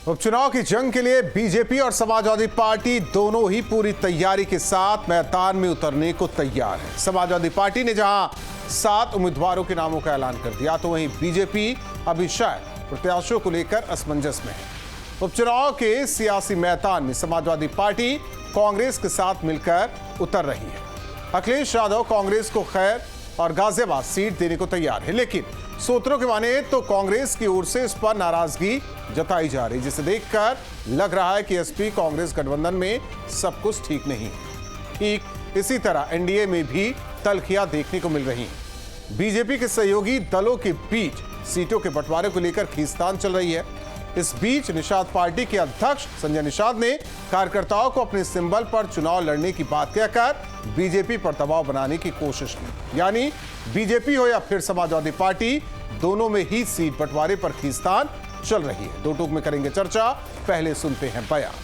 उपचुनाव की जंग के लिए बीजेपी और समाजवादी पार्टी दोनों ही पूरी तैयारी के साथ मैदान में उतरने को तैयार है। समाजवादी पार्टी ने जहां 7 उम्मीदवारों के नामों का ऐलान कर दिया, तो वहीं बीजेपी अभी शायद प्रत्याशियों को लेकर असमंजस में है। उपचुनाव के सियासी मैदान में समाजवादी पार्टी कांग्रेस के साथ मिलकर उतर रही है। अखिलेश यादव कांग्रेस को खैर और गाजियाबाद सीट देने को तैयार है, लेकिन सूत्रों के माने तो कांग्रेस की ओर से इस पर नाराजगी जताई जा रही, जिसे देखकर लग रहा है कि एसपी कांग्रेस गठबंधन में सब कुछ ठीक नहीं है। ठीक इसी तरह एनडीए में भी तल्खियां देखने को मिल रही हैं। बीजेपी के सहयोगी दलों के बीच सीटों के बंटवारे को लेकर खींचतान चल रही है। इस बीच निषाद पार्टी के अध्यक्ष संजय निषाद ने कार्यकर्ताओं को अपने सिंबल पर चुनाव लड़ने की बात कहकर बीजेपी पर दबाव बनाने की कोशिश की। यानी बीजेपी हो या फिर समाजवादी पार्टी, दोनों में ही सीट बंटवारे पर खींचतान चल रही है। दो टूक में करेंगे चर्चा, पहले सुनते हैं बयान।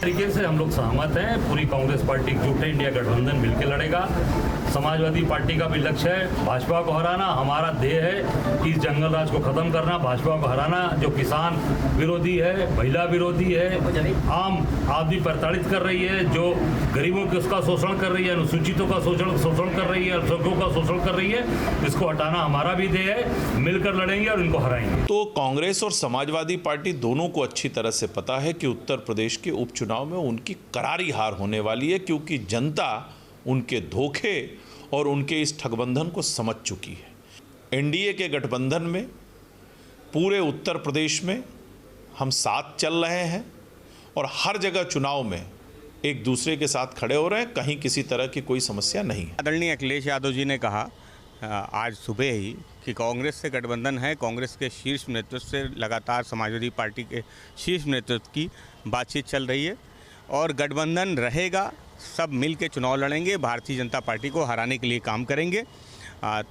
तरीके से हम लोग सहमत हैं। पूरी कांग्रेस पार्टी एकजुट है, इंडिया गठबंधन मिलकर लड़ेगा। समाजवादी पार्टी का भी लक्ष्य है भाजपा को हराना। हमारा ध्येय है कि इस जंगल राज को खत्म करना, भाजपा को हराना, जो किसान विरोधी है, महिला विरोधी है, आम आदमी प्रताड़ित कर रही है, जो गरीबों के उसका शोषण कर रही है, अनुसूचितों का शोषण कर रही है, अल्पसंख्यकों का शोषण कर रही है, इसको हटाना हमारा भी ध्येय है। मिलकर लड़ेंगे और इनको हराएंगे। तो कांग्रेस और समाजवादी पार्टी दोनों को अच्छी तरह से पता है कि उत्तर प्रदेश के उपचुनाव में उनकी करारी हार होने वाली है, क्योंकि जनता उनके धोखे और उनके इस ठगबंधन को समझ चुकी है। एनडीए के गठबंधन में पूरे उत्तर प्रदेश में हम साथ चल रहे हैं और हर जगह चुनाव में एक दूसरे के साथ खड़े हो रहे हैं, कहीं किसी तरह की कोई समस्या नहीं है। आदरणीय अखिलेश यादव जी ने कहा आज सुबह ही कि कांग्रेस से गठबंधन है। कांग्रेस के शीर्ष नेतृत्व से लगातार समाजवादी पार्टी के शीर्ष नेतृत्व की बातचीत चल रही है और गठबंधन रहेगा। सब मिल के चुनाव लड़ेंगे, भारतीय जनता पार्टी को हराने के लिए काम करेंगे।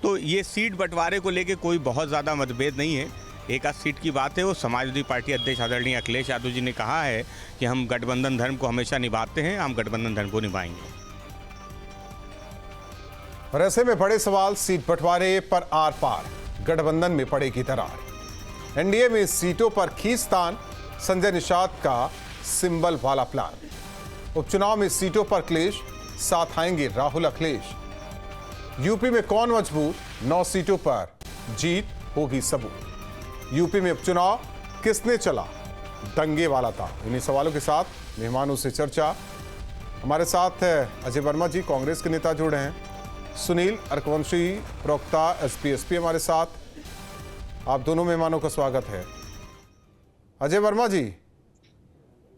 तो ये सीट बंटवारे को लेके कोई बहुत ज़्यादा मतभेद नहीं है। एक आध सीट की बात है। वो समाजवादी पार्टी अध्यक्ष आदरणीय अखिलेश यादव जी ने कहा है कि हम गठबंधन धर्म को हमेशा निभाते हैं, हम गठबंधन धर्म को निभाएंगे। और ऐसे में बड़े सवाल सीट बंटवारे पर आर पार गठबंधन में पड़ेगी दरार। एनडीए में सीटों पर खींचतान, संजय निषाद का सिंबल वाला प्लान। उपचुनाव में सीटों पर क्लेश, साथ आएंगे राहुल अखिलेश। यूपी में कौन मजबूत, 9 सीटों पर जीत होगी सबूत। यूपी में उपचुनाव किसने चला दंगे वाला था। इन्हीं सवालों के साथ मेहमानों से चर्चा। हमारे साथ अजय वर्मा जी कांग्रेस के नेता जुड़े हैं, सुनील अरकवंशी प्रवक्ता एसपी हमारे साथ। आप दोनों मेहमानों का स्वागत है। अजय वर्मा जी,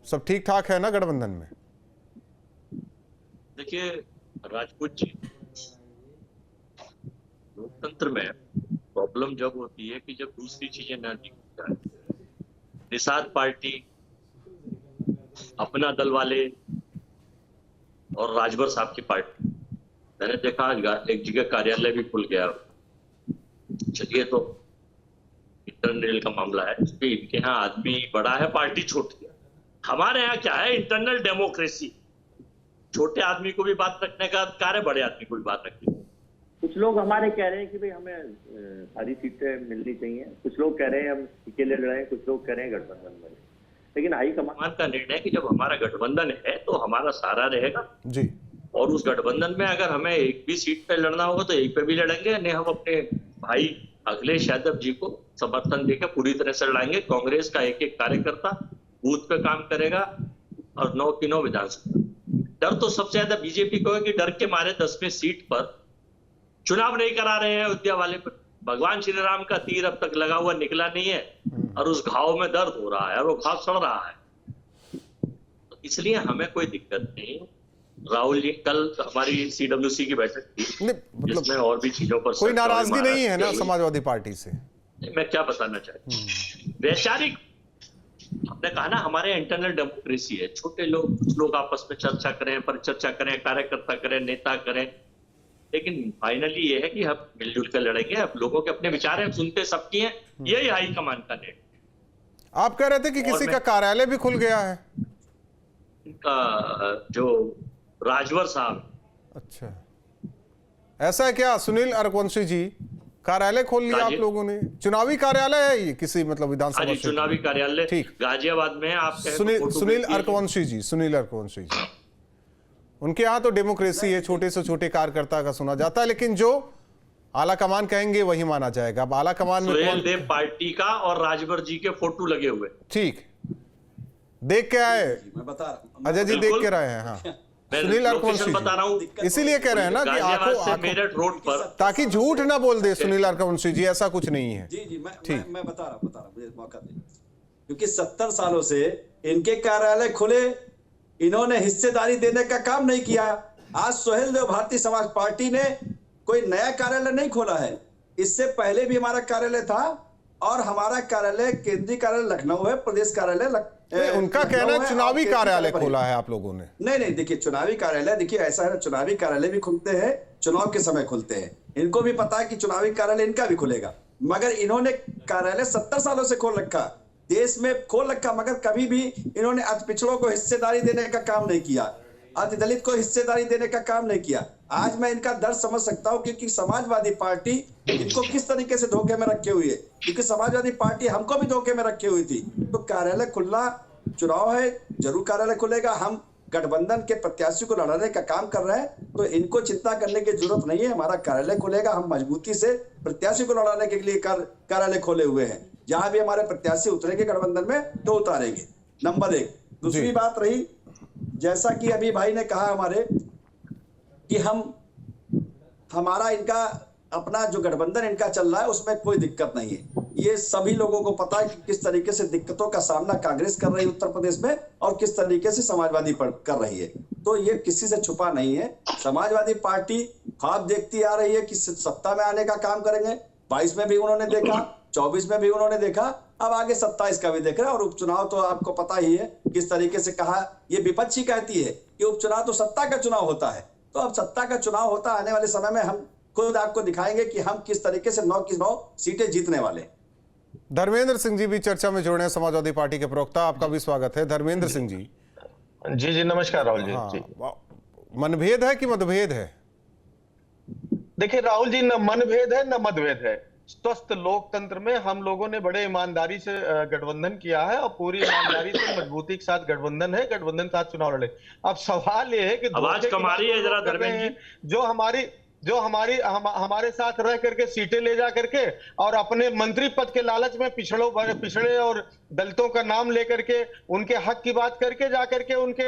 सब ठीक ठाक है ना गठबंधन में? देखिए राजपूत जी, लोकतंत्र में प्रॉब्लम जब होती है कि जब दूसरी चीजें ना दिख जाए। निषाद पार्टी, अपना दल वाले और राजभर साहब की पार्टी, मैंने देखा एक जगह कार्यालय भी खुल गया। चलिए, तो इंटरनल का मामला है, इनके यहाँ आदमी बड़ा है, पार्टी छोटी है। हमारे यहाँ क्या है, इंटरनल डेमोक्रेसी। छोटे आदमी को भी बात रखने का अधिकार है, बड़े आदमी को भी बात रखने का। कुछ लोग हमारे कह रहे हैं कि भाई हमें सारी सीटें मिलनी चाहिए, कुछ लोग कह रहे हैं हम अकेले लड़ें, कुछ लोग कह रहे हैं गठबंधन में। लेकिन हाईकमान का निर्णय है कि जब हमारा गठबंधन है तो हमारा सारा रहेगा जी, और उस गठबंधन में अगर हमें एक भी सीट पे लड़ना होगा तो एक पे भी लड़ेंगे, नहीं हम अपने भाई अखिलेश यादव जी को समर्थन देकर पूरी तरह से लड़ाएंगे। कांग्रेस का एक एक कार्यकर्ता बूथ पे काम करेगा और 9 की 9 विधानसभा। डर तो सबसे ज्यादा बीजेपी को है कि डर के मारे 10वीं सीट पर चुनाव नहीं करा रहे हैं अयोध्या वाले पर। भगवान श्री राम का तीर अब तक लगा हुआ निकला नहीं है और उस घाव में दर्द हो रहा है और वो घाव सड़ रहा है। तो इसलिए हमें कोई दिक्कत नहीं। राहुल जी, कल हमारी सीडब्ल्यूसी की बैठक थी जिसमें और भी चीजों पर कोई नाराजगी नहीं है ना समाजवादी पार्टी से? मैं क्या बताना चाहता हूँ, वैचारिक हमने कहा ना, हमारे इंटरनल डेमोक्रेसी है। छोटे लोग, कुछ लोग आपस में चर्चा करें, परिचर्चा करें, कार्यकर्ता करें, नेता करें, लेकिन फाइनली ये है कि हम मिलजुल कर लड़ेंगे। अब लोगों के अपने विचार हैं, सुनते सबकी हैं, यही हाईकमान का निर्णय। आप कह रहे थे कि किसी का कार्यालय भी खुल गया है, इनका जो राजवर साहब। अच्छा, ऐसा है क्या सुनील अरकवंशी जी? कार्यालय खोल लिया आप गाजी- लोगों ने, चुनावी कार्यालय है ये किसी मतलब विधानसभा हाँ जी, क्षेत्र चुनावी में? कार्यालय ठीक। गाजियाबाद में है। आप कहें तो सुनील फोटो सुनील भेज दिए। अरकवंशी जी, सुनील अरकवंशी जी, उनके यहाँ तो डेमोक्रेसी है, छोटे से छोटे कार्यकर्ता का सुना जाता है, लेकिन जो आला कमान कहेंगे वही माना जाएगा। अब आला कमान में सुहेल कौन? देव पार्टी का और राजभर जी के फोटो लगे हुए। ठीक, देख के आए मैं बता रहा हूँ। अजय जी, देख बिल्कुल। के रहे हैं। हाँ, मैं सुनील लोकेशन अरकवंशी बता रहा हूँ। जी, इसीलिए कह रहे हैं ना कि गाजियाबाद से आंखों मेरठ रोड पर ताकि झूठ ना बोल दे सुनील अरकवंशी जी, ऐसा कुछ नहीं है। जी जी ठीक। मैं बता रहा हूँ, मुझे मौका दे। क्योंकि 70 सालों से इनके कार्यालय खुले, इन्होंने हिस्सेदारी देने का काम नहीं किया। आज सोहेल देव भारतीय समाज पार्टी ने कोई नया कार्यालय नहीं खोला है, इससे पहले भी हमारा कार्यालय था और हमारा कार्यालय केंद्रीय कार्यालय लखनऊ है, प्रदेश कार्यालय उनका लखनऊ कहना है और चुनावी केंद्रीय कार्यालय पर खोला है आप लोगों ने। नहीं, देखिए चुनावी कार्यालय, देखिए ऐसा है ना, चुनावी कार्यालय भी खुलते हैं, चुनाव के समय खुलते हैं। इनको भी पता है कि चुनावी कार्यालय इनका भी खुलेगा, मगर इन्होंने कार्यालय 70 सालों से खोल रखा, देश में खोल रखा, मगर कभी भी इन्होंने अति पिछड़ों को हिस्सेदारी देने का काम नहीं किया, अति दलित को हिस्सेदारी देने का काम नहीं किया। आज मैं इनका दर्द समझ सकता हूं क्योंकि समाजवादी पार्टी इनको किस तरीके से धोखे में रखे हुई है, क्योंकि समाजवादी पार्टी हमको भी धोखे में रखी हुई थी। तो कार्यालय खुलना, चुनाव है, जरूर कार्यालय खुलेगा। हम गठबंधन के प्रत्याशी को लड़ाने का काम कर रहे हैं, तो इनको चिंता करने की जरूरत नहीं है। हमारा कार्यालय खुलेगा, हम मजबूती से प्रत्याशी को लड़ाने के लिए कार्यालय खोले हुए हैं। जहां भी हमारे प्रत्याशी उतरेंगे गठबंधन में तो उतारेंगे, नंबर 1। दूसरी बात रही, जैसा कि अभी भाई ने कहा हमारे कि हमारा इनका अपना जो गठबंधन इनका चल रहा है उसमें कोई दिक्कत नहीं है। ये सभी लोगों को पता है कि किस तरीके से दिक्कतों का सामना कांग्रेस कर रही है उत्तर प्रदेश में और किस तरीके से समाजवादी कर रही है, तो ये किसी से छुपा नहीं है। समाजवादी पार्टी ख्वाब देखती आ रही है कि सत्ता में आने का काम करेंगे। 22 में भी उन्होंने देखा, 24 में भी उन्होंने देखा, अब आगे 27 का भी देख रहे हैं। और उपचुनाव तो आपको पता ही है किस तरीके से कहा, ये विपक्षी कहती है कि उपचुनाव तो सत्ता का चुनाव होता है, तो अब सत्ता का चुनाव होता, आने वाले समय में हम खुद आपको दिखाएंगे कि हम किस तरीके से 9 की 9 सीटें जीतने वाले। धर्मेंद्र सिंह जी भी चर्चा में जुड़े हैं, समाजवादी पार्टी के प्रवक्ता, आपका भी स्वागत है। धर्मेंद्र सिंह जी। जी नमस्कार राहुल जी। हाँ, जी मनभेद है कि मतभेद है? देखिए राहुल जी, न मनभेद है न मतभेद है। स्वस्थ लोकतंत्र में हम लोगों ने बड़े ईमानदारी से गठबंधन किया है और पूरी ईमानदारी से मजबूती के साथ गठबंधन है, गठबंधन के साथ चुनाव लड़े। अब सवाल ये है कि आवाज कम आ रही है जरा धर्मेंद्र जी। जो हमारे साथ रह करके सीटें ले जा करके और अपने मंत्री पद के लालच में पिछड़े और दलितों का नाम लेकर के उनके हक की बात करके जा करके उनके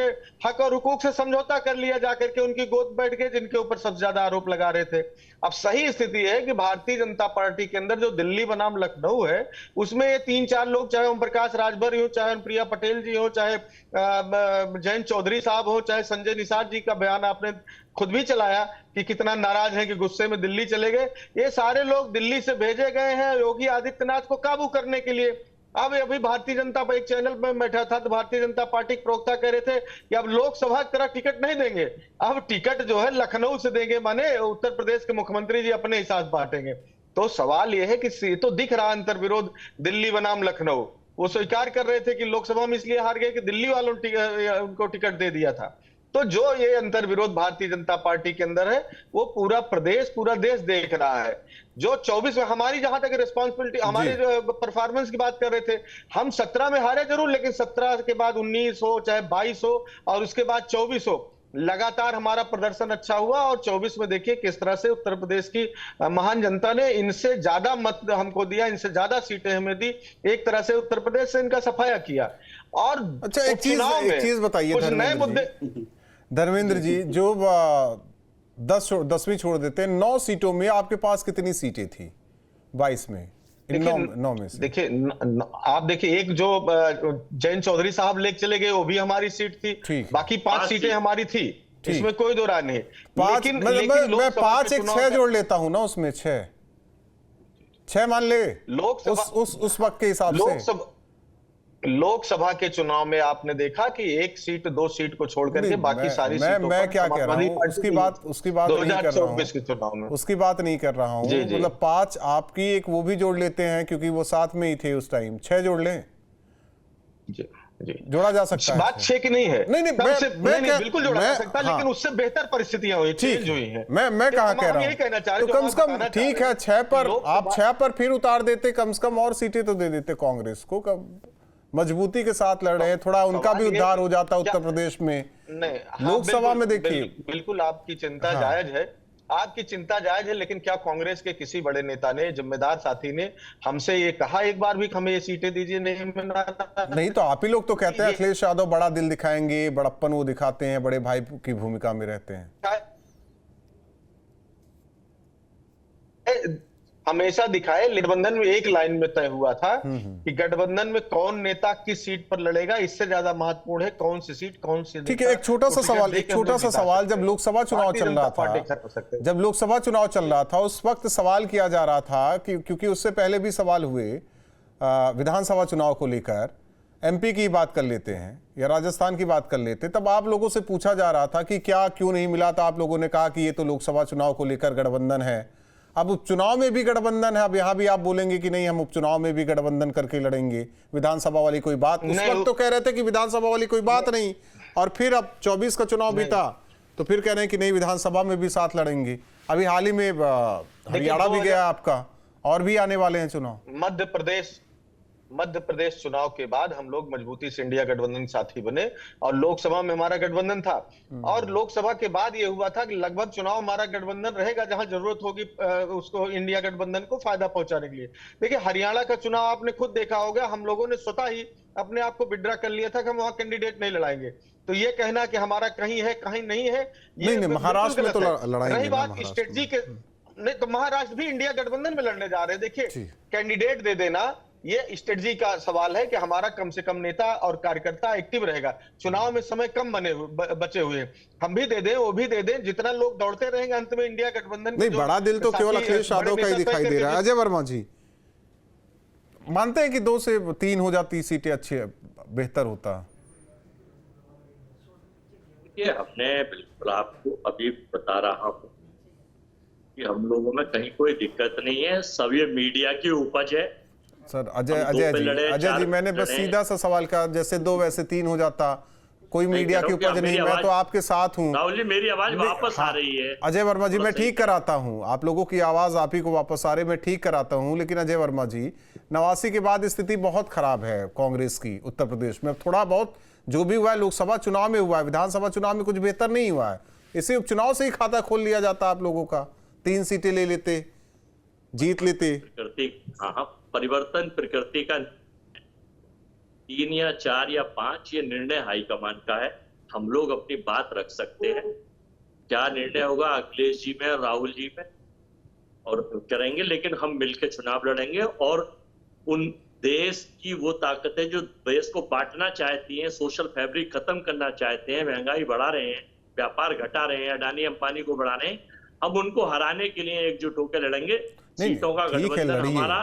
हक और हुकूक से समझौता कर लिया, जा करके उनकी गोद बैठ के जिनके ऊपर सबसे ज्यादा आरोप लगा रहे थे। अब सही स्थिति है कि भारतीय जनता पार्टी के अंदर जो दिल्ली बनाम लखनऊ है उसमें ये 3-4 लोग, चाहे ओम प्रकाश राजभर हो, चाहे प्रिया पटेल जी हो, चाहे जयंत चौधरी साहब हो, चाहे संजय निषाद जी का बयान आपने खुद भी चलाया कि कितना नाराज है कि गुस्से में दिल्ली चले गए। ये सारे लोग दिल्ली से भेजे गए हैं योगी आदित्यनाथ को काबू करने के लिए। अब अभी भारतीय जनता पार्टी एक चैनल में बैठा था तो भारतीय जनता पार्टी के प्रवक्ता कह रहे थे कि अब लोकसभा की तरह टिकट नहीं देंगे, अब टिकट जो है लखनऊ से देंगे, माने उत्तर प्रदेश के मुख्यमंत्री जी अपने हिसाब से बांटेंगे। तो सवाल यह है कि तो दिख रहा अंतर विरोध दिल्ली बनाम लखनऊ। वो स्वीकार कर रहे थे कि लोकसभा में इसलिए हार गए कि दिल्ली वालों ने उनको टिकट दे दिया था। तो जो ये अंतर विरोध भारतीय जनता पार्टी के अंदर है वो पूरा प्रदेश, पूरा देश देख रहा है। जो 24 में हमारी जहां तक रिस्पॉन्सिबिलिटी, हमारी जो परफॉर्मेंस की बात कर रहे थे, हम 17 में हारे जरूर, लेकिन 17 के बाद 19 हो, चाहे 22 हो और उसके बाद 24 हो, लगातार हमारा प्रदर्शन अच्छा हुआ। और 24 में देखिए किस तरह से उत्तर प्रदेश की महान जनता ने इनसे ज्यादा मत हमको दिया, इनसे ज्यादा सीटें हमें दी, एक तरह से उत्तर प्रदेश से इनका सफाया किया। और अच्छा, एक चीज बताइए धर्मेंद्र जी, जो 10वीं छोड़ देते हैं, 9 सीटों में आपके पास कितनी सीटें थी 22 में? 9 में से देखिए, आप देखिए, एक जो जयंत चौधरी साहब लेके चले गए वो भी हमारी सीट थी, बाकी 5 सीटें हमारी थी, इसमें कोई दो राय नहीं। लेकिन मैं 5 एक 6 जोड़ लेता हूं ना, उसमें 6 मान ले लोकसभा उस वक्त के हिसाब से। लोकसभा के चुनाव में आपने देखा कि 1 सीट 2 सीट को छोड़ करके बाकी सारी सीटों मैं क्या कह रहा हूं, उसकी बात नहीं कर रहा हूं, उसकी बात नहीं कर रहा हूं। मतलब 5 आपकी एक वो भी जोड़ लेते हैं क्योंकि वो साथ में ही थे उस टाइम, 6 जोड़ लें। जी जोड़ा जा सकता है। बात छेक नहीं है, नहीं, तब से नहीं, बिल्कुल जोड़ा जा सकता है, हाँ, लेकिन उससे बेहतर परिस्थितियां हुई, चेंज हुई हैं। मैं कहा कह रहा यही कहना चाह हूं, रहे तो कम से कम ठीक है 6 पर, आप 6 पर फिर उतार देते, कम से कम और सीटें तो दे देते कांग्रेस को, मजबूती के साथ लड़ रहे हैं, थोड़ा उनका भी उद्धार हो जाता उत्तर प्रदेश में। नहीं, लोकसभा में देखिए, बिल्कुल आपकी चिंता जायज है, आपकी चिंता जायज है, लेकिन क्या कांग्रेस के किसी बड़े नेता ने, जिम्मेदार साथी ने हमसे ये कहा एक बार भी हमें ये सीटें दीजिए? नहीं तो आप ही लोग तो कहते हैं अखिलेश यादव बड़ा दिल दिखाएंगे, बड़प्पन वो दिखाते हैं, बड़े भाई की भूमिका में रहते हैं। हमेशा दिखाए, गठबंधन में एक लाइन में तय हुआ था कि गठबंधन में कौन नेता किस सीट पर लड़ेगा, इससे ज्यादा महत्वपूर्ण है कौन सी सीट, कौन सी। ठीक है, एक छोटा सा सवाल, जब लोकसभा चुनाव चल रहा था, उस वक्त सवाल किया जा रहा था कि क्योंकि उससे पहले भी सवाल हुए विधानसभा चुनाव को लेकर, एमपी की बात कर लेते हैं या राजस्थान की बात कर लेते, तब आप लोगों से पूछा जा रहा था कि क्या क्यों नहीं मिला था। आप लोगों ने कहा कि ये तो लोकसभा चुनाव को लेकर गठबंधन है, अब उपचुनाव में भी गठबंधन है, अब यहां भी आप बोलेंगे कि नहीं हम उपचुनाव में भी गठबंधन करके लड़ेंगे, विधानसभा वाली कोई बात, उस वक्त तो कह रहे थे कि विधानसभा वाली कोई बात नहीं, और फिर अब 24 का चुनाव बीता तो फिर कह रहे हैं कि नहीं विधानसभा में भी साथ लड़ेंगे। अभी हाल ही में हरियाणा भी गया आपका, और भी आने वाले हैं चुनाव। मध्य प्रदेश चुनाव के बाद हम लोग मजबूती से इंडिया गठबंधन साथी बने, और लोकसभा में हमारा गठबंधन था, और लोकसभा के बाद ये हुआ था कि लगभग चुनाव हमारा गठबंधन रहेगा, जहां जरूरत होगी उसको इंडिया गठबंधन को फायदा पहुंचाने के लिए। देखिए हरियाणा का चुनाव आपने खुद देखा होगा, हम लोगों ने स्वतः ही अपने आप को विड्रा कर लिया था कि हम वहां कैंडिडेट नहीं लड़ाएंगे। तो ये कहना कि हमारा कहीं है कहीं नहीं है, ये नहीं, महाराष्ट्र में तो लड़ाएंगे। रही बात स्ट्रेटजी के, नहीं तो महाराष्ट्र भी इंडिया गठबंधन में लड़ने जा रहे हैं। देखिए कैंडिडेट दे देना ये स्ट्रेटजी का सवाल है कि हमारा कम से कम नेता और कार्यकर्ता एक्टिव रहेगा। चुनाव में समय कम बचे हुए हैं, हम भी दे दें, वो भी दे दें, जितना लोग दौड़ते रहेंगे अंत में इंडिया गठबंधन नहीं, बड़ा दिल तो केवल अखिलेश यादव का ही दिखाई दे रहा है। अजय वर्मा जी मानते हैं कि 2 से 3 हो जाती सीटें अच्छी बेहतर होता? ये हमने बिल्कुल आपको अभी बता रहा हूं कि हम लोगों में कहीं कोई दिक्कत नहीं है, सब ये मीडिया की उपज है। सर अजय जी मैंने बस सीधा सा सवाल कहा, जैसे 2 वैसे 3 हो जाता, कोई मीडिया की उपज नहीं, मैं तो आपके साथ हूं। राहुल जी मेरी आवाज वापस आ रही है। अजय वर्मा जी मैं ठीक कराता हूं, आप लोगों की आवाज आप ही को वापस आ रही, मैं ठीक कराता हूं। लेकिन अजय वर्मा जी 89 के बाद स्थिति बहुत खराब है कांग्रेस की उत्तर प्रदेश में। थोड़ा बहुत जो भी हुआ है लोकसभा चुनाव में हुआ है, विधानसभा चुनाव में कुछ बेहतर नहीं हुआ है। इसी उपचुनाव से ही खाता खोल लिया जाता आप लोगों का, 3 सीटें ले लेते, जीत लेते। परिवर्तन प्रकृति का 3 या 4 या 5 ये निर्णय हाईकमान का है। हम लोग अपनी बात रख सकते हैं, क्या निर्णय होगा अखिलेश जी में, राहुल जी में, और करेंगे, लेकिन हम मिलकर चुनाव लड़ेंगे। और उन देश की वो ताकतें जो देश को बांटना चाहती हैं, सोशल फैब्रिक खत्म करना चाहते हैं, महंगाई बढ़ा रहे हैं, व्यापार घटा रहे हैं, अडानी अंबानी को बढ़ा रहे हैं, हम उनको हराने के लिए एकजुट होकर लड़ेंगे। सीटों का गठबंधन हमारा,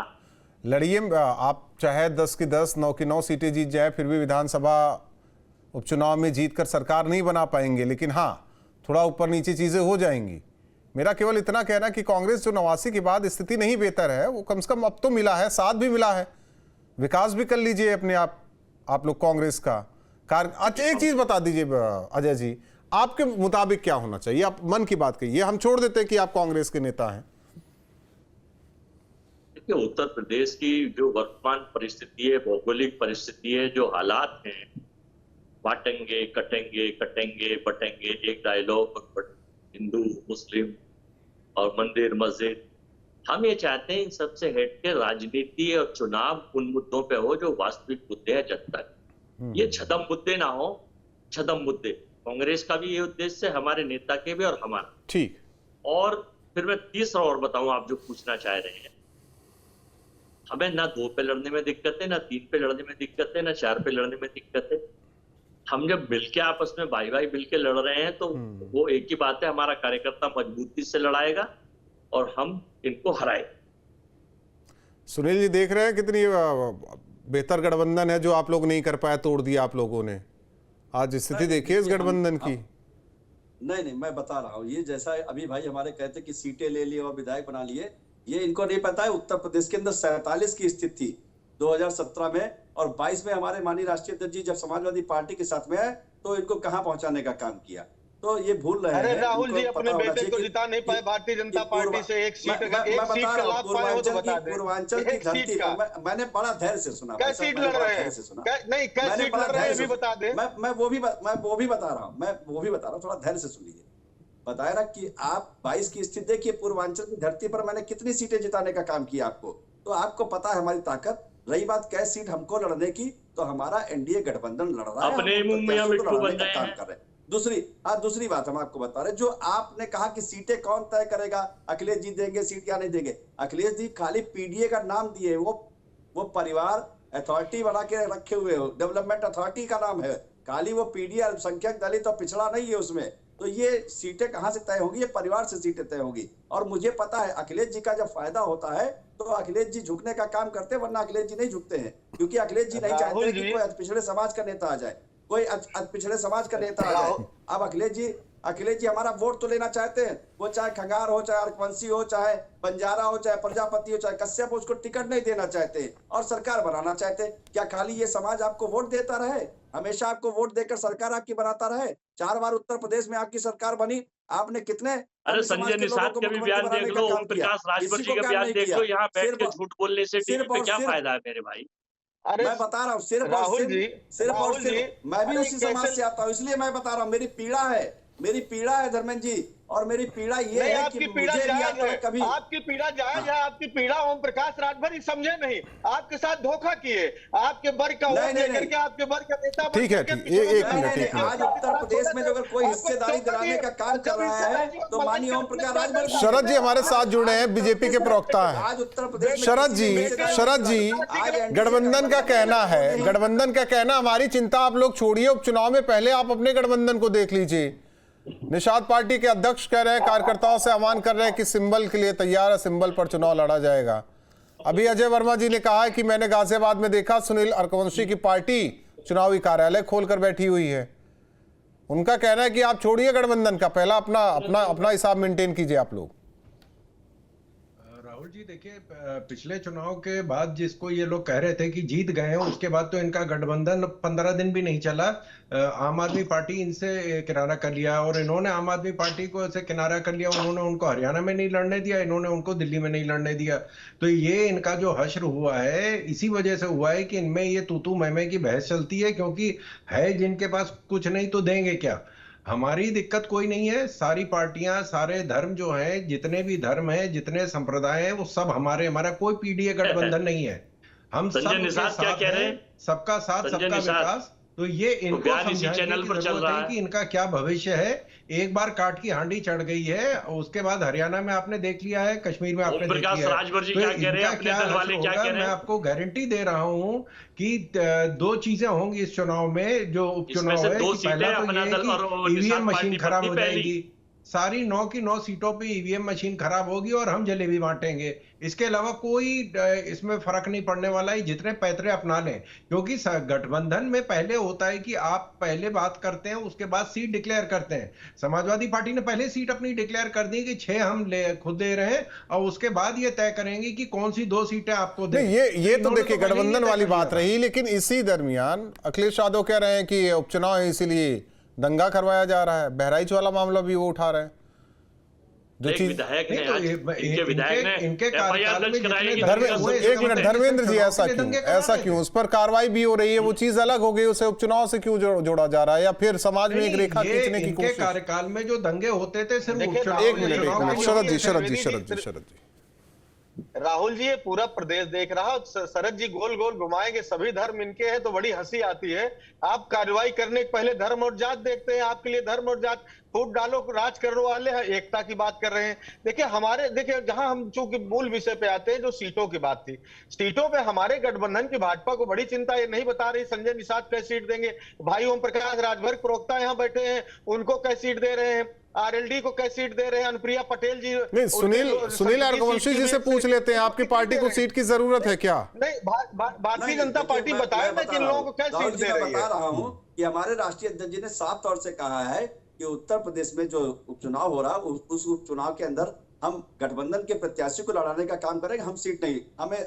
लड़िए। आप चाहे 10 की 10, 9 की 9 सीटें जीत जाए, फिर भी विधानसभा उपचुनाव में जीतकर सरकार नहीं बना पाएंगे, लेकिन हाँ थोड़ा ऊपर नीचे चीजें हो जाएंगी। मेरा केवल इतना कहना कि कांग्रेस जो 89 के बाद स्थिति नहीं बेहतर है, वो कम से कम अब तो मिला है, साथ भी मिला है, विकास भी कर लीजिए अपने आप लोग कांग्रेस का। अच्छा एक चीज बता दीजिए अजय जी, आपके मुताबिक क्या होना चाहिए? आप मन की बात कहिए, हम छोड़ देते हैं कि आप कांग्रेस के नेता हैं। उत्तर प्रदेश की जो वर्तमान परिस्थिति है, भौगोलिक परिस्थिति है, जो हालात हैं, बांटेंगे कटेंगे कटेंगे बटेंगे, एक डायलॉग, हिंदू मुस्लिम और मंदिर मस्जिद, हम ये चाहते हैं इन सबसे हट के राजनीति और चुनाव उन मुद्दों पे हो जो वास्तविक मुद्दे हैं जनता के। ये छदम मुद्दे ना हो, छदम मुद्दे। कांग्रेस का भी ये उद्देश्य है, हमारे नेता के भी और हमारा। ठीक। और फिर मैं तीसरा और बताऊं, आप जो पूछना चाह रहे हैं, हमें ना 2 पे लड़ने में दिक्कत है, ना 3 पे लड़ने में दिक्कत है, ना 4 पे लड़ने में दिक्कत है। हम जब मिलके आपस में भाई भाई मिलके लड़ रहे हैं तो वो एक ही बात है, हमारा कार्यकर्ता मजबूती से लड़ाएगा और हम इनको हराए। सुनील जी देख रहे हैं कितनी बेहतर गठबंधन है जो आप लोग नहीं कर पाए, तोड़ दिया आप लोगों ने। आज स्थिति देखिए इस गठबंधन की। नहीं मैं बता रहा हूँ, ये जैसा अभी भाई हमारे कहते कि सीटें ले लिए और विधायक बना लिए, ये इनको नहीं पता है उत्तर प्रदेश के अंदर 47 की स्थिति थी 2017 में, और 22 में हमारे माननीय राष्ट्रीय अध्यक्ष जी जब समाजवादी पार्टी के साथ में है तो इनको कहां पहुंचाने का काम किया। तो ये भूल रहे हैं। अरे राहुल इनको जी पता अपने होना बेटे चाहिए को कि- जिता नहीं पाए भारतीय जनता कि पार्टी से एक सीट का लाभ पाए हो तो बता दें। पूर्वांचल की एक धरती सीट का पर मैंने बड़ा धैर्य से सुना। कै सीट लड़ रहे हैं? नहीं, कै सीट लड़ रहे हैं भी बता दें। मैं वो भी बता रहा हूँ, थोड़ा धैर्य से सुन लीजिए। बताया ना कि आप 22 की स्थिति देखिए, पूर्वांचल की धरती पर मैंने कितनी सीटें जिताने का काम किया आपको, तो आपको पता है हमारी ताकत। रही बात कैसे सीट हमको लड़ने की, तो हमारा एनडीए गठबंधन लड़ रहा है, अपने हम मुंह में प्रत्याशियों को मिट्टू लड़ने बन का गए काम हैं। कर रहे हैं। दूसरी बात हम आपको बता रहे, जो आपने कहा कि सीटें कौन तय करेगा, अखिलेश जी देंगे सीट या नहीं देंगे। अखिलेश जी खाली पीडीए का नाम दिए, वो परिवार अथॉरिटी बना के रखे हुए हो, डेवलपमेंट अथॉरिटी का नाम है, खाली वो पीडीए अल्पसंख्यक दलित और पिछड़ा नहीं है उसमें। तो ये सीटें कहां से तय होगी? ये परिवार से सीटें तय होगी। और मुझे पता है अखिलेश जी का जब फायदा होता है तो अखिलेश जी झुकने का काम करते हैं, वरना अखिलेश जी नहीं झुकते हैं, क्योंकि अखिलेश जी नहीं चाहते कि कोई पिछड़े समाज का नेता आ जाए, कोई पिछड़े समाज का नेता आ जाए। अब अखिलेश जी हमारा वोट तो लेना चाहते हैं, वो चाहे खंगार हो, चाहे अर्कवंशी हो, चाहे बंजारा हो, चाहे प्रजापति हो, चाहे कश्यप हो, उसको टिकट नहीं देना चाहते और सरकार बनाना चाहते। क्या खाली ये समाज आपको वोट देता रहे? हमेशा आपको वोट देकर सरकार आपकी बनाता रहे? 4 बार उत्तर प्रदेश में आपकी सरकार बनी, आपने कितने अरे संजय निषाद का भी बयान देख लो, ओम प्रकाश राजभर जी का बयान देख लो, यहाँ बैठ के झूठ बोलने से टीवी पे क्या फायदा है मेरे भाई? अरे मैं बता रहा हूँ, सिर्फ मैं भी उसी समाज से आता हूँ, इसलिए मैं बता रहा हूँ, मेरी पीड़ा है धर्मेंद्र जी, और मेरी पीड़ा ये है कि मुझे भी आता है कभी। आपकी पीड़ा जायज है, आपकी पीड़ा ओम प्रकाश राजभर समझे नहीं, आपके साथ धोखा किए, आपके वर्ग का वोट लेकर के आपके वर्ग का नेता। ठीक है, एक मिनट। आज उत्तर प्रदेश में अगर कोई हिस्सेदारी दिलाने का काम कर रहा है तो माननीय ओम प्रकाश राजभर। शरद जी हमारे साथ जुड़े हैं, बीजेपी के प्रवक्ता हैं। आज उत्तर प्रदेश शरद जी गठबंधन का कहना हमारी चिंता आप लोग छोड़िए, उपचुनाव में पहले आप अपने गठबंधन को देख लीजिए। निषाद पार्टी के अध्यक्ष कह रहे हैं, कार्यकर्ताओं से आह्वान कर रहे हैं कि सिंबल के लिए तैयार है, सिंबल पर चुनाव लड़ा जाएगा। अभी अजय वर्मा जी ने कहा है कि मैंने गाजियाबाद में देखा सुनील अर्कवंशी की पार्टी चुनावी कार्यालय खोलकर बैठी हुई है। उनका कहना है कि आप छोड़िए गठबंधन का, पहला अपना हिसाब मेंटेन कीजिए आप लोग। राहुल जी देखिए, पिछले चुनाव के बाद जिसको ये लोग कह रहे थे कि जीत गए हैं, उसके बाद तो इनका गठबंधन 15 दिन भी नहीं चला। आम आदमी पार्टी इनसे किनारा कर लिया और इन्होंने आम आदमी पार्टी को ऐसे किनारा कर लिया। उन्होंने उनको हरियाणा में नहीं लड़ने दिया, इन्होंने उनको दिल्ली में नहीं लड़ने दिया। तो ये इनका जो हश्र हुआ है इसी वजह से हुआ है कि इनमें ये तू मैं की बहस चलती है, क्योंकि है जिनके पास कुछ नहीं तो देंगे क्या। हमारी दिक्कत कोई नहीं है, सारी पार्टियां, सारे धर्म जो हैं, जितने भी धर्म हैं, जितने संप्रदाय हैं, वो सब हमारा कोई पीडीए गठबंधन नहीं है। हम सब सबका साथ, सबका विकास। तो ये इनको समझाने की जरूरत है कि इनका क्या भविष्य है। एक बार काट की हांडी चढ़ गई है, उसके बाद हरियाणा में आपने देख लिया है, कश्मीर में आपने देख लिया है, तो इनका क्या होगा, मैं आपको गारंटी दे रहा हूं कि 2 चीजें होंगी इस चुनाव में, जो उपचुनाव है। पहला तो ये कि ईवीएम मशीन खराब हो जाएगी, सारी 9 की 9 सीटों पे ईवीएम मशीन खराब होगी और हम जलेबी बांटेंगे। इसके अलावा कोई इसमें फर्क नहीं पड़ने वाला है, जितने पैतरे अपना लें। क्योंकि गठबंधन में पहले होता है कि आप पहले बात करते हैं, उसके बाद सीट डिक्लेयर करते हैं। समाजवादी पार्टी ने पहले सीट अपनी डिक्लेयर कर दी कि 6 हम खुद दे रहे हैं, और उसके बाद ये तय करेंगे कि कौन सी 2 सीटें आपको दें। ये तो देखिए गठबंधन वाली बात रही, लेकिन इसी दरमियान अखिलेश यादव कह रहे हैं कि उपचुनाव है इसीलिए दंगा करवाया जा रहा है। बहराइच वाला मामला भी वो उठा रहे हैं। विधायक ने इनके विधायक ने इनके कार्यकाल में एक मिनट धर्मेंद्र जी, ऐसा क्यों उस पर कार्रवाई भी हो रही है, वो चीज अलग हो गई, उसे उपचुनाव से क्यों जोड़ा जा रहा है, या फिर समाज में एक रेखा खींचने की कोशिश? कार्यकाल में जो दंगे होते थे सिर्फ एक मिनट शरद जी राहुल जी, ये पूरा प्रदेश देख रहा, शरद जी गोल गोल घुमाएंगे, सभी धर्म इनके हैं, तो बड़ी हंसी आती है। आप कार्रवाई करने के पहले धर्म और जात देखते हैं, आपके लिए धर्म और जात फूट डालो, राज करने वाले हैं, एकता की बात कर रहे हैं। देखिए जहां हम चूंकि मूल विषय पे आते हैं, जो सीटों की बात थी, सीटों पे हमारे गठबंधन की भाजपा को बड़ी चिंता, ये नहीं बता रही संजय निषाद कैसे सीट देंगे। भाई ओम प्रकाश राजभर प्रवक्ता यहाँ बैठे हैं, उनको कैसे सीट दे रहे हैं, आरएलडी को कैसे सीट दे रहे हैं, अनुप्रिया पटेल जी नहीं, सुनील अर्कवंशी जी से पूछ लेते हैं, आपकी पार्टी को सीट की जरूरत है क्या? नहीं, भारतीय जनता पार्टी बताया ना कि इन लोगों को कैसे सीट दे रही है। बता रहा हूं कि हमारे राष्ट्रीय अध्यक्ष जी ने साफ तौर से कहा है कि उत्तर प्रदेश में जो उपचुनाव हो रहा है, उस उपचुनाव के अंदर हम गठबंधन के प्रत्याशी को लड़ाने का काम करेंगे, हम सीट नहीं,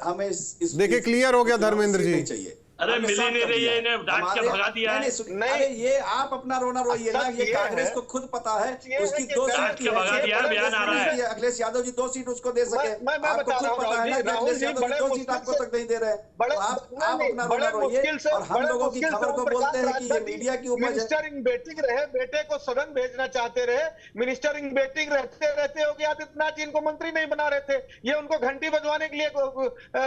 हमें इस देखिए क्लियर हो गया धर्मेंद्र जी। नहीं चाहिए। अरे मिल ही नहीं रही है, इन्हें डांट के भगा दिया है। अरे ये आप अपना रोना रोइए ना, ये कांग्रेस को खुद पता है उसकी 2 सीट की भगा दिया, बयान आ रहा है। अखिलेश यादव जी 2 सीट उसको दे सके, आपको खुद पता है ना कि अखिलेश यादव जी 2 सीट आपको तक नहीं दे रहे हैं। तो आप अपना रोना रोइए और हम लोगों की खबर को बोलते हैं कि ये मीडिया की उपज है। मिनिस्टर इन वेटिंग रहे, बेटे को सदन भेजना चाहते रहे, मिनिस्टर इन वेटिंग रहते रहते योगी आदित्यनाथ जी इनको मंत्री नहीं बना रहे थे, ये उनको घंटी बजवाने के लिए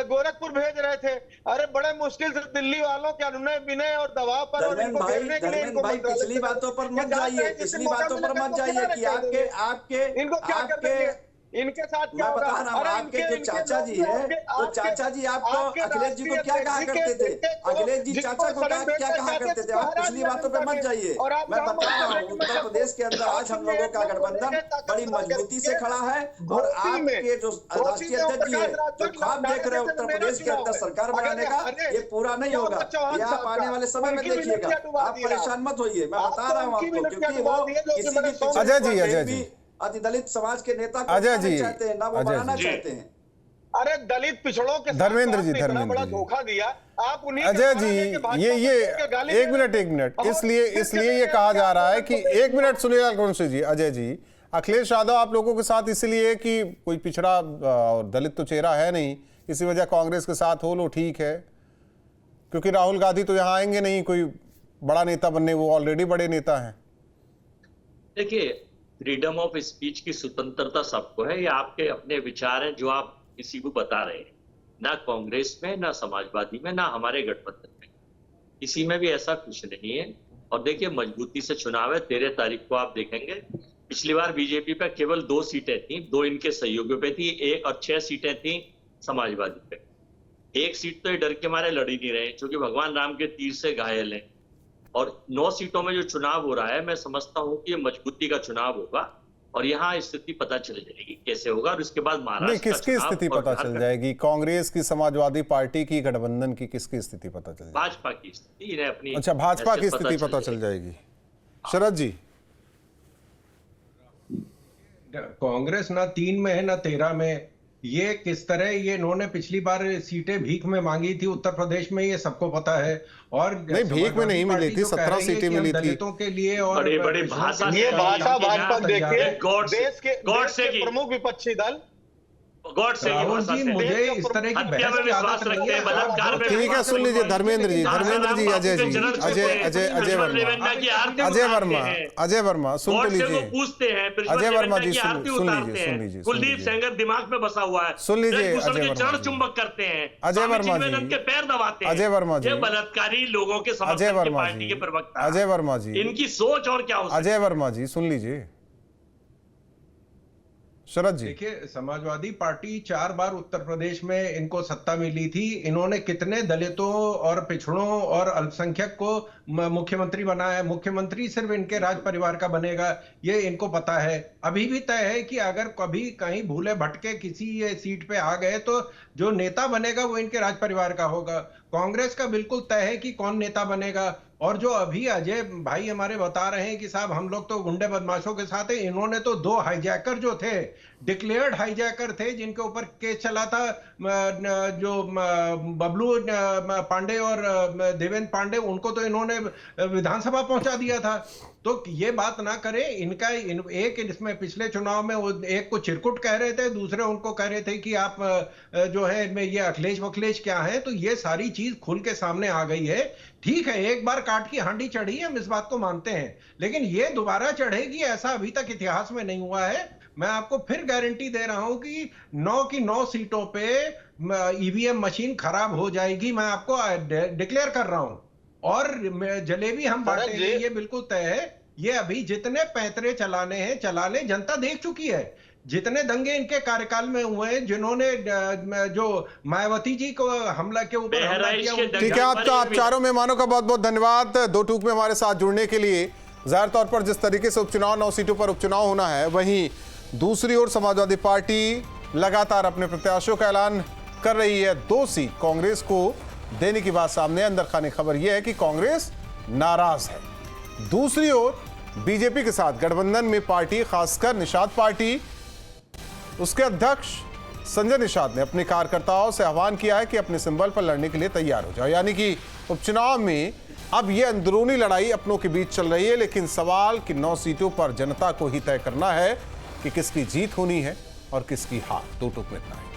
गोरखपुर भेज रहे थे। अरे बड़े मुश्किल से दिल्ली वालों के विनय और दबाव पर और इनको भेजने के लिए इनको पिछली बातों पर मत जाइए, पिछली बातों पर मत जाइए कि आपके इनको क्या करते हैं, इनके साथ क्या मैं बता रहा हूँ। आपके जो चाचा जी है, तो चाचा जी आपको अखिलेश जी को क्या कहा करते थे? अखिलेश जी चाचा को क्या कहा करते थे? आप पिछली बातों पे मत जाइए। मैं बता रहा हूँ उत्तर प्रदेश के अंदर आज हम लोगों का गठबंधन बड़ी मजबूती से खड़ा है और आपके जो राष्ट्रीय अध्यक्ष जी है जो ख्वाब देख रहे हैं उत्तर प्रदेश के अंदर सरकार बनाने का, ये पूरा नहीं होगा। ये आप आने वाले समय में देखिएगा, आप परेशान मत होइए। मैं बता रहा हूँ आपको, क्योंकि वो किसी भी अजय जी अति दलित समाज के नेता को अजय जी चाहते हैं ना, वो बनाना चाहते हैं। अरे दलित पिछड़ों के धर्मेंद्र जी बड़ा धोखा दिया आप उन्हीं। अजय जी ये एक मिनट इसलिए ये कहा जा रहा है कि 1 मिनट सुनिएगा कौनसी जी। अजय जी, अखिलेश यादव आप लोगों के साथ इसलिए कि कोई पिछड़ा और दलित तो चेहरा है नहीं, इसी वजह कांग्रेस के साथ हो लो ठीक है, क्योंकि राहुल गांधी तो यहाँ आएंगे नहीं कोई बड़ा नेता बनने, वो ऑलरेडी बड़े नेता हैं। देखिए फ्रीडम ऑफ स्पीच की स्वतंत्रता सबको है, ये आपके अपने विचार हैं जो आप किसी को बता रहे हैं। ना कांग्रेस में, ना समाजवादी में, ना हमारे गठबंधन में, किसी में भी ऐसा कुछ नहीं है। और देखिए मजबूती से चुनाव है, 13 तारीख को आप देखेंगे। पिछली बार बीजेपी पे केवल 2 सीटें थी, 2 इनके सहयोगियों पे थी, 1 और 6 सीटें थी समाजवादी पे। 1 सीट तो ये डर के मारे लड़ ही नहीं रहे क्योंकि भगवान राम के तीर से घायल हैं। और 9 सीटों में जो चुनाव हो रहा है, मैं समझता हूं कि ये मजबूती का चुनाव होगा और यहाँ स्थिति पता चल जाएगी कैसे होगा। और उसके बाद महाराष्ट्र किसकी स्थिति पता चल जाएगी? कांग्रेस की, समाजवादी पार्टी की, गठबंधन की, किसकी स्थिति पता चल जाएगी? भाजपा की स्थिति, इन्हें अपनी अच्छा भाजपा की स्थिति पता चल जाएगी। शरद जी, कांग्रेस ना 3 में है ना 13 में। ये किस तरह ये इन्होंने पिछली बार सीटें भीख में मांगी थी उत्तर प्रदेश में, ये सबको पता है। और नहीं भीख में नहीं मिली थी, 17 सीटें मिली थी दलितों के लिए। और बड़ी बड़ी भाषा, ये भाषा भाजपा देखिए, देश के प्रमुख विपक्षी दल राहुल जी मुझे इस तरह की बहस की आदत नहीं है। ठीक है सुन लीजिए धर्मेंद्र जी, अजय जी, अजय वर्मा सुन तो लीजिए। पूछते हैं अजय वर्मा जी सुन लीजिए। कुलदीप सेंगर दिमाग में बसा हुआ है, सुन लीजिए। चरण चुंबक करते हैं, अजय वर्मा जी के पैर दबाते हैं। अजय वर्मा जी, बलात्कारी लोगों के समर्थन की पार्टी के प्रवक्ता अजय वर्मा जी, इनकी सोच और क्या हो। अजय वर्मा जी सुन लीजिए। शरद जी, देखिए समाजवादी पार्टी 4 बार उत्तर प्रदेश में इनको सत्ता मिली थी। इन्होंने कितने दलितों और पिछड़ों और अल्पसंख्यक को मुख्यमंत्री बनाया। मुख्यमंत्री सिर्फ इनके राज परिवार का बनेगा, ये इनको पता है। अभी भी तय है कि अगर कभी कहीं भूले भटके किसी ये सीट पे आ गए तो जो नेता बनेगा वो इनके राज परिवार का होगा। कांग्रेस का बिल्कुल तय है कि कौन नेता बनेगा। और जो अभी अजय भाई हमारे बता रहे हैं कि साहब हम लोग तो गुंडे बदमाशों के साथ है, इन्होंने तो 2 हाईजैकर जो थे, डिक्लेयर्ड हाईजैकर थे, जिनके ऊपर केस चला था, जो बबलू पांडे और देवेंद्र पांडे, उनको तो इन्होंने विधानसभा पहुंचा दिया था। तो ये बात ना करें। इनका एक इसमें पिछले चुनाव में वो एक को चिरकुट कह रहे थे, दूसरे उनको कह रहे थे कि आप जो है ये अखिलेश वखिलेश क्या है। तो ये सारी चीज खुल के सामने आ गई है। ठीक है एक बार काट की हांडी चढ़ी, हम इस बात को मानते हैं, लेकिन ये दोबारा चढ़ेगी ऐसा अभी तक इतिहास में नहीं हुआ है। मैं आपको फिर गारंटी दे रहा हूं कि 9 की 9 सीटों पे ईवीएम मशीन खराब हो जाएगी, मैं आपको डिक्लेयर कर रहा हूं। और जलेबी हम बांटेंगे, ये बिल्कुल तय है। ये अभी जितने पैंतरे चलाने हैं चला ले, जनता देख चुकी है। जितने दंगे इनके कार्यकाल में हुए हैं, जिन्होंने जो मायावती जी को हमला के ऊपर हमला किया। ठीक है, आप चारों मेहमानों का बहुत बहुत धन्यवाद 2 टूक में हमारे साथ जुड़ने के लिए। जाहिर तौर पर जिस तरीके से उपचुनाव 9 सीटों पर उपचुनाव होना है, वहीं दूसरी ओर समाजवादी पार्टी लगातार अपने प्रत्याशियों का ऐलान कर रही है। 2 सीट कांग्रेस को देने की बात सामने। अंदर खाने खबर यह है कि कांग्रेस नाराज है। दूसरी ओर बीजेपी के साथ गठबंधन में पार्टी, खासकर निषाद पार्टी, उसके अध्यक्ष संजय निषाद ने अपने कार्यकर्ताओं से आह्वान किया है कि अपने सिंबल पर लड़ने के लिए तैयार हो जाओ। यानी कि उपचुनाव में अब यह अंदरूनी लड़ाई अपनों के बीच चल रही है, लेकिन सवाल कि 9 सीटों पर जनता को ही तय करना है कि किसकी जीत होनी है और किसकी हार। दो टूक में इतना है।